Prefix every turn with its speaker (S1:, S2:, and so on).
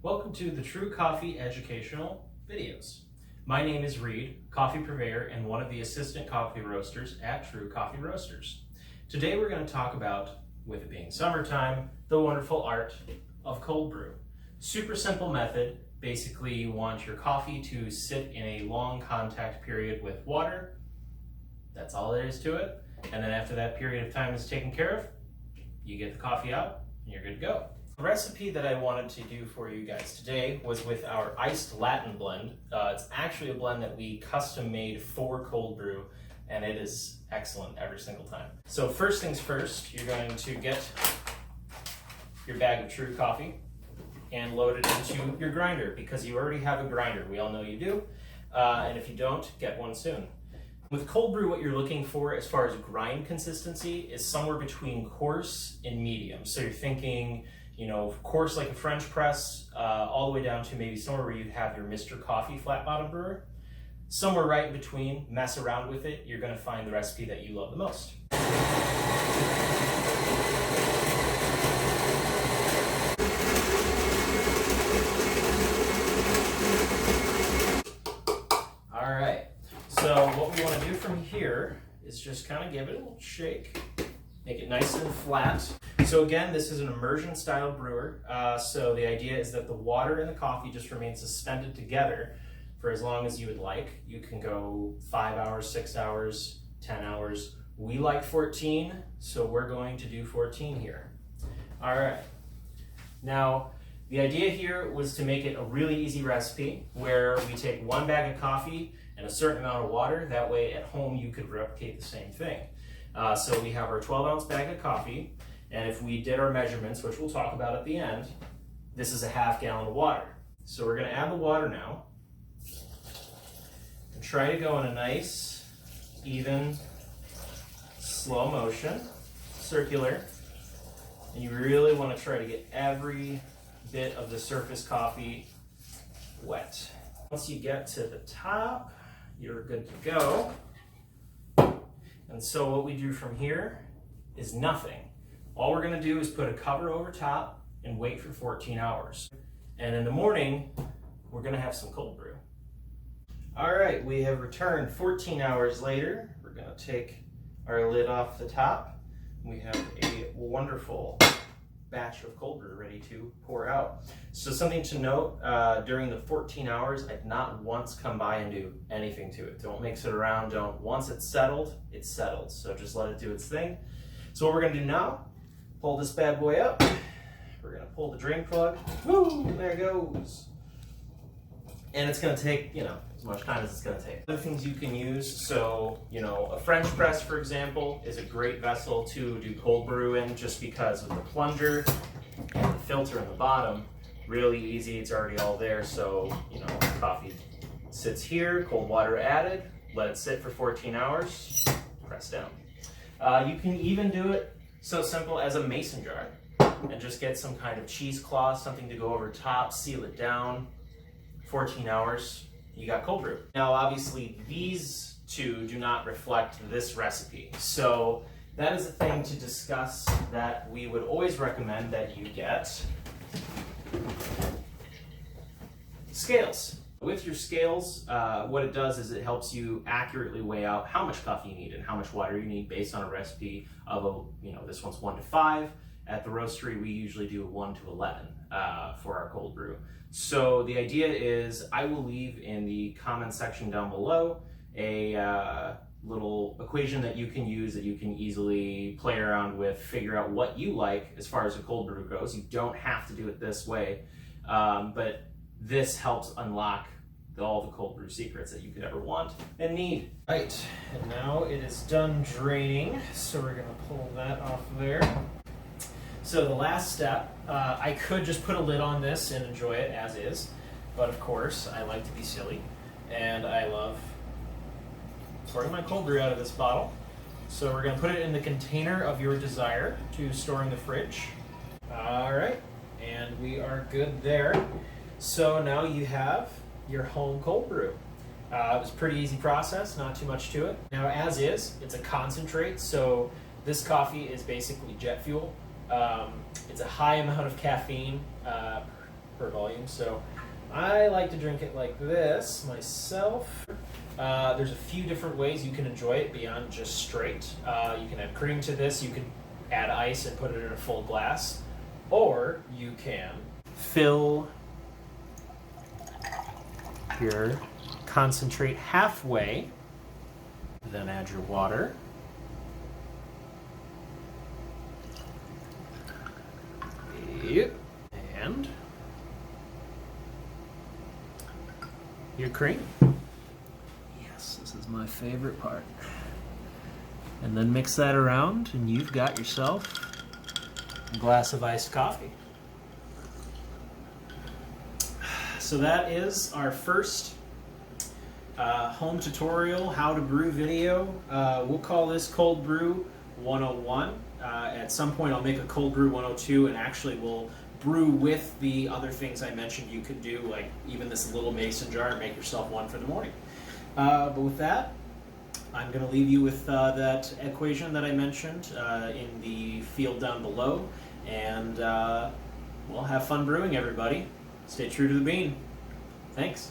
S1: Welcome to the True Coffee Educational Videos. My name is Reed, coffee purveyor and one of the assistant coffee roasters at True Coffee Roasters. Today we're going to talk about, with it being summertime, the wonderful art of cold brew. Super simple method. Basically, you want your coffee to sit in a long contact period with water. That's all there is to it. And then after that period of time is taken care of, you get the coffee out and you're good to go. The recipe that I wanted to do for you guys today was with our iced Latin blend. It's actually a blend that we custom made for cold brew, and it is excellent every single time. So first things first, you're going to get your bag of True coffee and load it into your grinder, because you already have a grinder. We all know you do, and if you don't, get one soon. With cold brew, what you're looking for as far as grind consistency is somewhere between coarse and medium. So you're thinking, coarse like a French press, all the way down to maybe somewhere where you'd have your Mr. Coffee flat bottom brewer. Somewhere right in between, mess around with it, you're gonna find the recipe that you love the most. All right, so what we wanna do from here is just kind of give it a little shake, make it nice and flat. So again, this is an immersion style brewer. So the idea is that the water and the coffee just remain suspended together for as long as you would like. You can go 5 hours, 6 hours, 10 hours. We like 14, so we're going to do 14 here. All right. Now, the idea here was to make it a really easy recipe where we take one bag of coffee and a certain amount of water. That way at home you could replicate the same thing. So we have our 12-ounce bag of coffee, and if we did our measurements, which we'll talk about at the end, this is a half gallon of water. So we're gonna add the water now, and try to go in a nice, even, slow motion, circular, and you really wanna try to get every bit of the surface coffee wet. Once you get to the top, you're good to go. And so what we do from here is nothing. All we're gonna do is put a cover over top and wait for 14 hours. And in the morning, we're gonna have some cold brew. All right, we have returned 14 hours later. We're gonna take our lid off the top. We have a wonderful batch of cold brew ready to pour out. So something to note, during the 14 hours, I'd not once come by and do anything to it. Don't mix it around, once it's settled, it's settled. So just let it do its thing. So what we're gonna do now, pull this bad boy up. We're gonna pull the drain plug. Woo, there it goes. And it's gonna take, as much time as it's gonna take. Other things you can use, so, a French press, for example, is a great vessel to do cold brew in, just because of the plunger and the filter in the bottom. Really easy, it's already all there. So, coffee sits here, cold water added, let it sit for 14 hours, press down. You can even do it so simple as a mason jar and just get some kind of cheesecloth, something to go over top, seal it down. 14 hours, you got cold brew. Now, obviously, these two do not reflect this recipe. So that is a thing to discuss that we would always recommend that you get scales. With your scales, what it does is it helps you accurately weigh out how much coffee you need and how much water you need based on a recipe of this one's 1 to 5. At the roastery, we usually do a 1 to 11 for our cold brew. So the idea is I will leave in the comment section down below a little equation that you can use, that you can easily play around with, figure out what you like as far as a cold brew goes. You don't have to do it this way, but this helps unlock all the cold brew secrets that you could ever want and need. Right, and now it is done draining, so we're gonna pull that off there. So the last step, I could just put a lid on this and enjoy it as is, but of course I like to be silly, and I love pouring my cold brew out of this bottle. So we're gonna put it in the container of your desire to store in the fridge. All right, and we are good there. So now you have your home cold brew. It was a pretty easy process, not too much to it. Now as is, it's a concentrate, so this coffee is basically jet fuel. It's a high amount of caffeine, per volume. So I like to drink it like this myself. There's a few different ways you can enjoy it beyond just straight. You can add cream to this. You can add ice and put it in a full glass. Or you can fill your concentrate halfway, then add your water. Yep. And your cream. Yes, this is my favorite part. And then mix that around and you've got yourself a glass of iced coffee. So that is our first home tutorial, how to brew video. We'll call this Cold Brew 101. At some point I'll make a Cold Brew 102 and actually we'll brew with the other things I mentioned you could do, like even this little mason jar, and make yourself one for the morning. But with that, I'm going to leave you with that equation that I mentioned in the field down below, and well, have fun brewing, everybody. Stay true to the bean. Thanks.